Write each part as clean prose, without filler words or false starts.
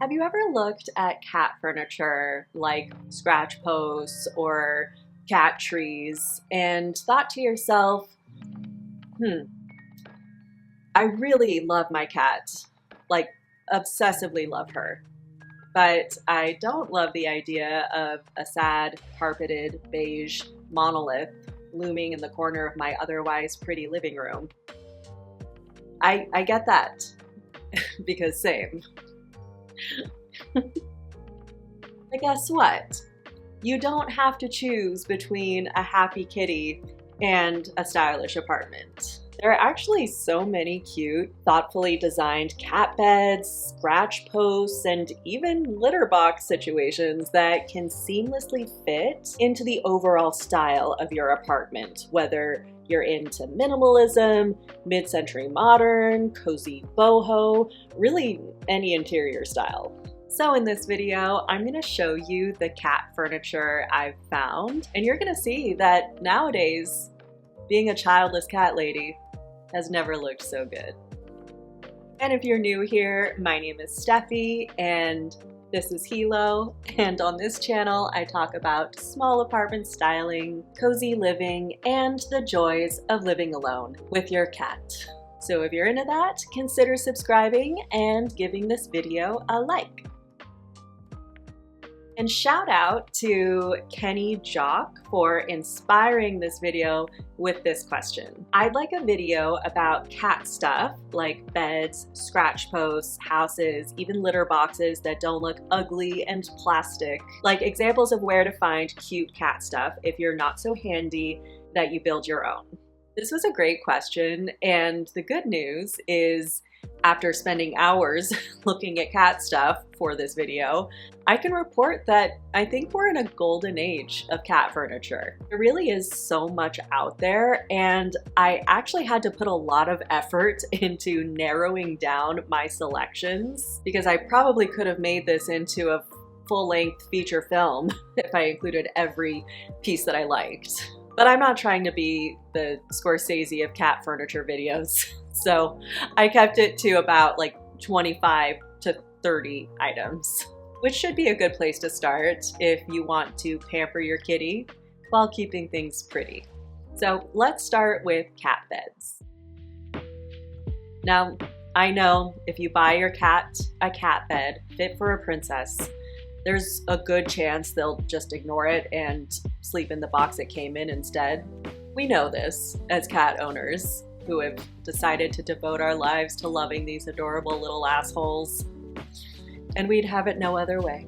Have you ever looked at cat furniture like scratch posts or cat trees and thought to yourself, I really love my cat, like obsessively love her, but I don't love the idea of a sad, carpeted, beige monolith looming in the corner of my otherwise pretty living room. I get that, because same. But guess what? You don't have to choose between a happy kitty and a stylish apartment. There are actually so many cute, thoughtfully designed cat beds, scratch posts, and even litter box situations that can seamlessly fit into the overall style of your apartment, whether you're into minimalism, mid-century modern, cozy boho, really any interior style. So in this video, I'm going to show you the cat furniture I've found, and you're going to see that nowadays, being a childless cat lady has never looked so good. And if you're new here, my name is Steffi, and this is Hilo, and on this channel I talk about small apartment styling, cozy living, and the joys of living alone with your cat. So if you're into that, consider subscribing and giving this video a like. And shout out to Kenny Jock for inspiring this video with this question. I'd like a video about cat stuff like beds, scratch posts, houses, even litter boxes that don't look ugly and plastic. Like examples of where to find cute cat stuff if you're not so handy that you build your own. This was a great question, and the good news is after spending hours looking at cat stuff for this video, I can report that I think we're in a golden age of cat furniture. There really is so much out there, and I actually had to put a lot of effort into narrowing down my selections because I probably could have made this into a full-length feature film if I included every piece that I liked. But I'm not trying to be the Scorsese of cat furniture videos. So I kept it to about like 25 to 30 items, which should be a good place to start if you want to pamper your kitty while keeping things pretty. So let's start with cat beds. Now, I know if you buy your cat a cat bed fit for a princess, there's a good chance they'll just ignore it and sleep in the box it came in instead. We know this as cat owners who have decided to devote our lives to loving these adorable little assholes, and we'd have it no other way.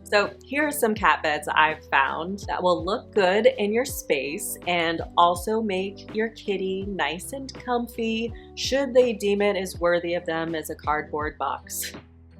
So here are some cat beds I've found that will look good in your space and also make your kitty nice and comfy should they deem it as worthy of them as a cardboard box.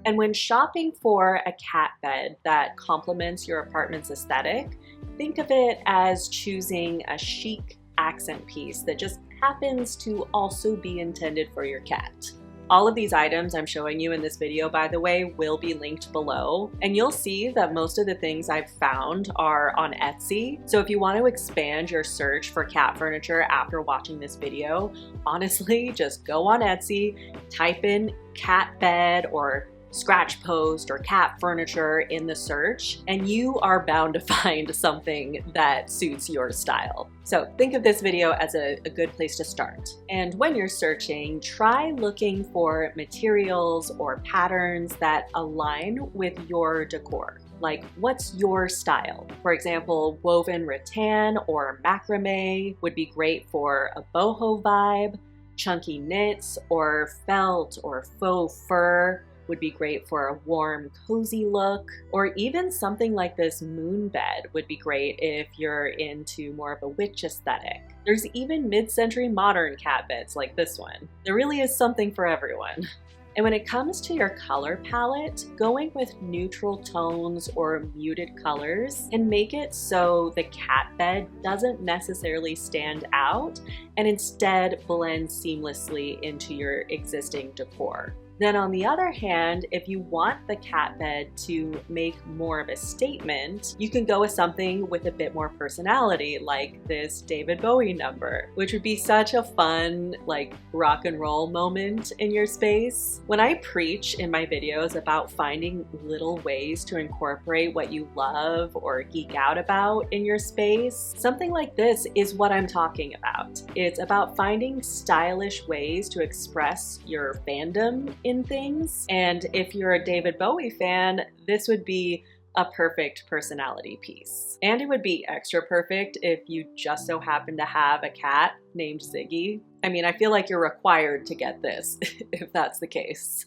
And when shopping for a cat bed that complements your apartment's aesthetic, think of it as choosing a chic accent piece that just happens to also be intended for your cat. All of these items I'm showing you in this video, by the way, will be linked below, and you'll see that most of the things I've found are on Etsy. So if you want to expand your search for cat furniture after watching this video, honestly, just go on Etsy, type in cat bed or scratch post or cat furniture in the search, and you are bound to find something that suits your style. So think of this video as a good place to start. And when you're searching, try looking for materials or patterns that align with your decor. Like, what's your style? For example, woven rattan or macrame would be great for a boho vibe. Chunky knits or felt or faux fur would be great for a warm, cozy look, or even something like this moon bed would be great if you're into more of a witch aesthetic. There's even mid-century modern cat beds like this one. There really is something for everyone. And when it comes to your color palette, going with neutral tones or muted colors can make it so the cat bed doesn't necessarily stand out and instead blend seamlessly into your existing decor. Then on the other hand, if you want the cat bed to make more of a statement, you can go with something with a bit more personality, like this David Bowie number, which would be such a fun, like, rock and roll moment in your space. When I preach in my videos about finding little ways to incorporate what you love or geek out about in your space, something like this is what I'm talking about. It's about finding stylish ways to express your fandom in things. And if you're a David Bowie fan, this would be a perfect personality piece. And it would be extra perfect if you just so happen to have a cat named Ziggy. I mean, I feel like you're required to get this if that's the case.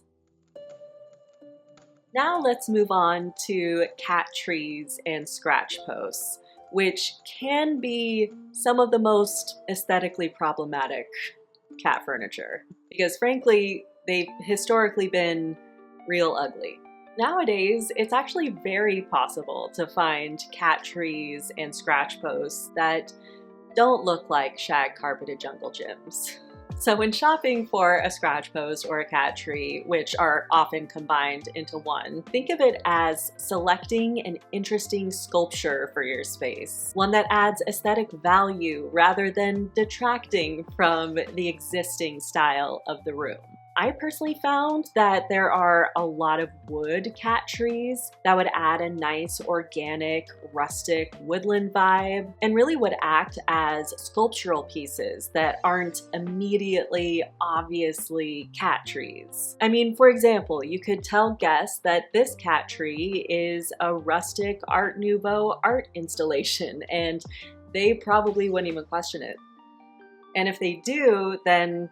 Now let's move on to cat trees and scratch posts, which can be some of the most aesthetically problematic cat furniture, because frankly, they've historically been real ugly. Nowadays, it's actually very possible to find cat trees and scratch posts that don't look like shag carpeted jungle gyms. So when shopping for a scratch post or a cat tree, which are often combined into one, think of it as selecting an interesting sculpture for your space, one that adds aesthetic value rather than detracting from the existing style of the room. I personally found that there are a lot of wood cat trees that would add a nice organic, rustic woodland vibe and really would act as sculptural pieces that aren't immediately, obviously cat trees. I mean, for example, you could tell guests that this cat tree is a rustic Art Nouveau art installation, and they probably wouldn't even question it. And if they do, then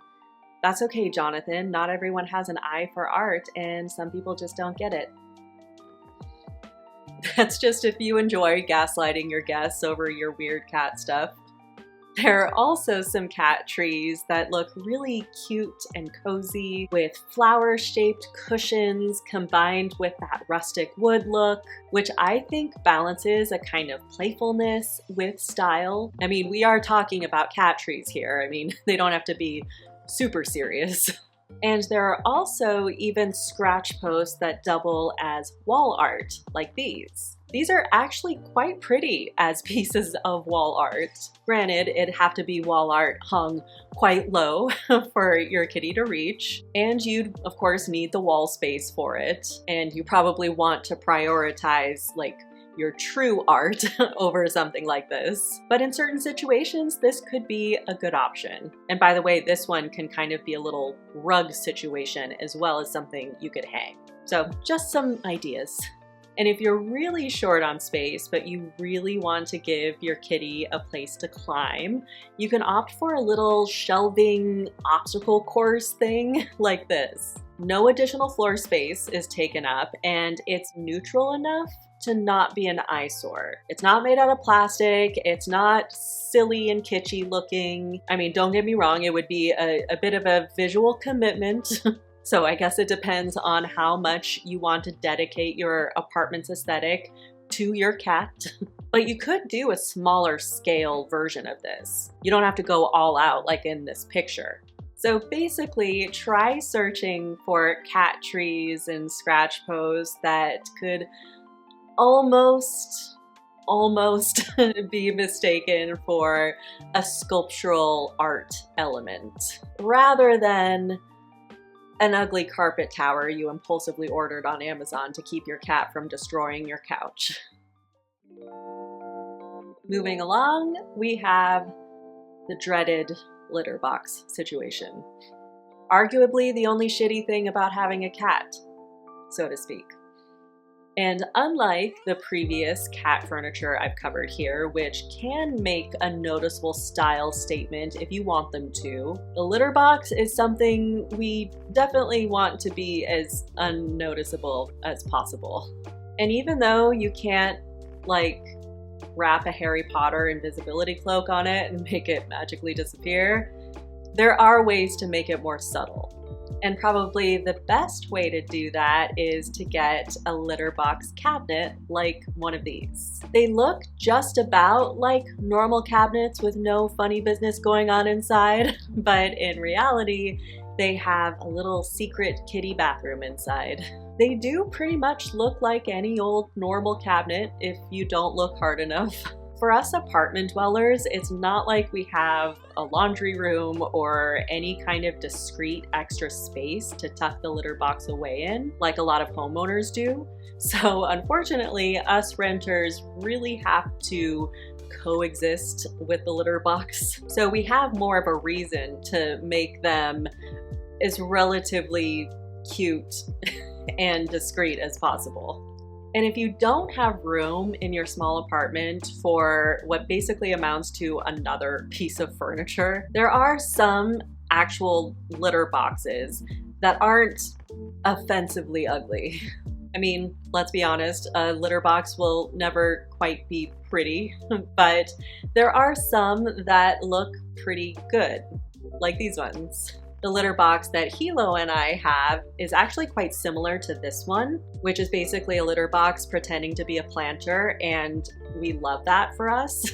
that's okay, Jonathan. Not everyone has an eye for art, and some people just don't get it. That's just if you enjoy gaslighting your guests over your weird cat stuff. There are also some cat trees that look really cute and cozy with flower-shaped cushions combined with that rustic wood look, which I think balances a kind of playfulness with style. I mean, we are talking about cat trees here. I mean, they don't have to be super serious. And there are also even scratch posts that double as wall art, like these. These are actually quite pretty as pieces of wall art. Granted, it'd have to be wall art hung quite low for your kitty to reach, and you'd of course need the wall space for it, and you probably want to prioritize like your true art over something like this. But in certain situations, this could be a good option. And by the way, this one can kind of be a little rug situation as well as something you could hang. So just some ideas. And if you're really short on space, but you really want to give your kitty a place to climb, you can opt for a little shelving obstacle course thing like this. No additional floor space is taken up, and it's neutral enough to not be an eyesore. It's not made out of plastic, it's not silly and kitschy looking. I mean, don't get me wrong, it would be a bit of a visual commitment. So I guess it depends on how much you want to dedicate your apartment's aesthetic to your cat. But you could do a smaller scale version of this. You don't have to go all out like in this picture. So basically, try searching for cat trees and scratch posts that could almost be mistaken for a sculptural art element, rather than an ugly carpet tower you impulsively ordered on Amazon to keep your cat from destroying your couch. Moving along, we have the dreaded litter box situation. Arguably the only shitty thing about having a cat, so to speak. And unlike the previous cat furniture I've covered here, which can make a noticeable style statement if you want them to, the litter box is something we definitely want to be as unnoticeable as possible. And even though you can't, like, wrap a Harry Potter invisibility cloak on it and make it magically disappear, there are ways to make it more subtle. And probably the best way to do that is to get a litter box cabinet like one of these. They look just about like normal cabinets with no funny business going on inside, but in reality, They have a little secret kitty bathroom inside. They do pretty much look like any old normal cabinet if you don't look hard enough. For us apartment dwellers, it's not like we have a laundry room or any kind of discreet extra space to tuck the litter box away in, like a lot of homeowners do. So unfortunately, us renters really have to coexist with the litter box. So we have more of a reason to make them as relatively cute and discreet as possible. And if you don't have room in your small apartment for what basically amounts to another piece of furniture, there are some actual litter boxes that aren't offensively ugly. I mean, let's be honest, a litter box will never quite be pretty, but there are some that look pretty good, like these ones. The litter box that Hilo and I have is actually quite similar to this one, which is basically a litter box pretending to be a planter, and we love that for us.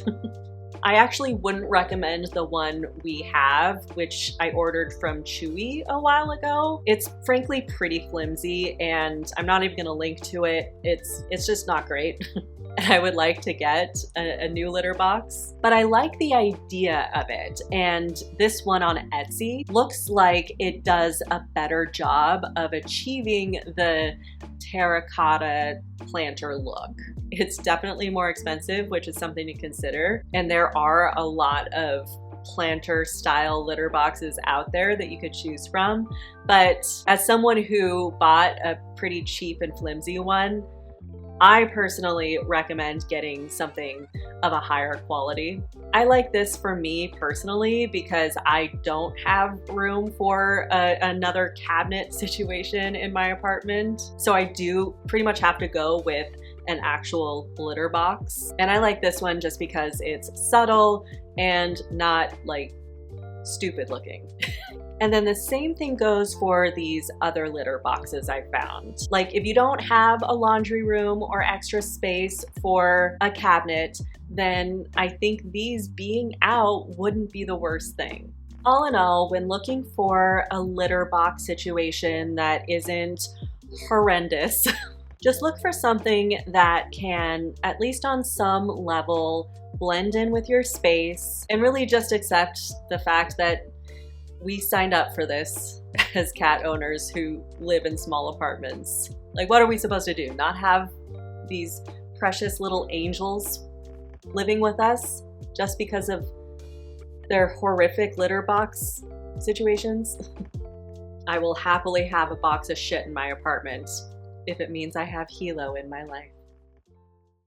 I actually wouldn't recommend the one we have, which I ordered from Chewy a while ago. It's frankly pretty flimsy, and I'm not even gonna link to it. It's just not great. And I would like to get a new litter box, but I like the idea of it. And this one on Etsy looks like it does a better job of achieving the terracotta planter look. It's definitely more expensive, which is something to consider. And there are a lot of planter style litter boxes out there that you could choose from. But as someone who bought a pretty cheap and flimsy one, I personally recommend getting something of a higher quality. I like this for me personally because I don't have room for another cabinet situation in my apartment. So I do pretty much have to go with an actual litter box. And I like this one just because it's subtle and not like stupid looking. And then the same thing goes for these other litter boxes I found. Like if you don't have a laundry room or extra space for a cabinet, then I think these being out wouldn't be the worst thing. All in all, when looking for a litter box situation that isn't horrendous, just look for something that can, at least on some level, blend in with your space and really just accept the fact that we signed up for this as cat owners who live in small apartments. Like, what are we supposed to do? Not have these precious little angels living with us just because of their horrific litter box situations? I will happily have a box of shit in my apartment if it means I have Hilo in my life.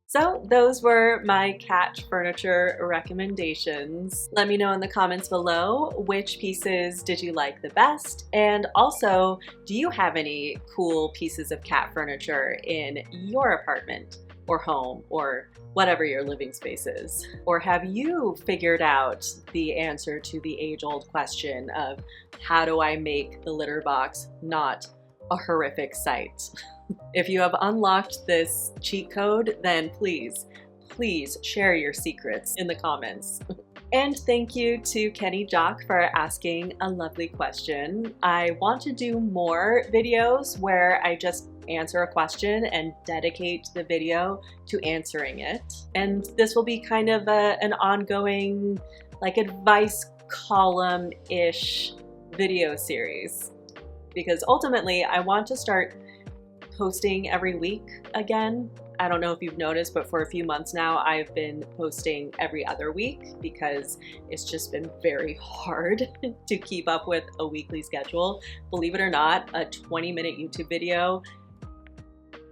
So those were my cat furniture recommendations. Let me know in the comments below which pieces did you like the best, and also, do you have any cool pieces of cat furniture in your apartment or home or whatever your living space is? Or have you figured out the answer to the age-old question of how do I make the litter box not a horrific sight? If you have unlocked this cheat code, then please share your secrets in the comments. And thank you to Kenny Jock for asking a lovely question. I want to do more videos where I just answer a question and dedicate the video to answering it. And this will be kind of an ongoing, like, advice column-ish video series. Because ultimately, I want to start posting every week again. I don't know if you've noticed, but for a few months now, I've been posting every other week because it's just been very hard to keep up with a weekly schedule. Believe it or not, a 20-minute YouTube video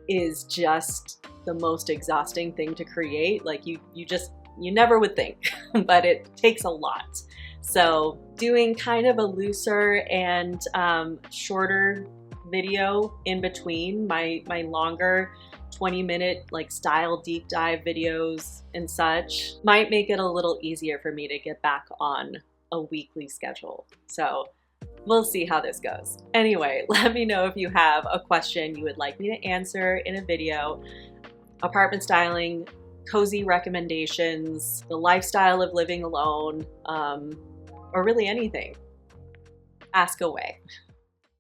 is just the most exhausting thing to create. Like you never would think, but it takes a lot. So doing kind of a looser and shorter video in between my longer 20-minute like style deep dive videos and such might make it a little easier for me to get back on a weekly schedule. So we'll see how this goes. Anyway, let me know if you have a question you would like me to answer in a video, apartment styling, cozy recommendations, the lifestyle of living alone, or really anything. Ask away.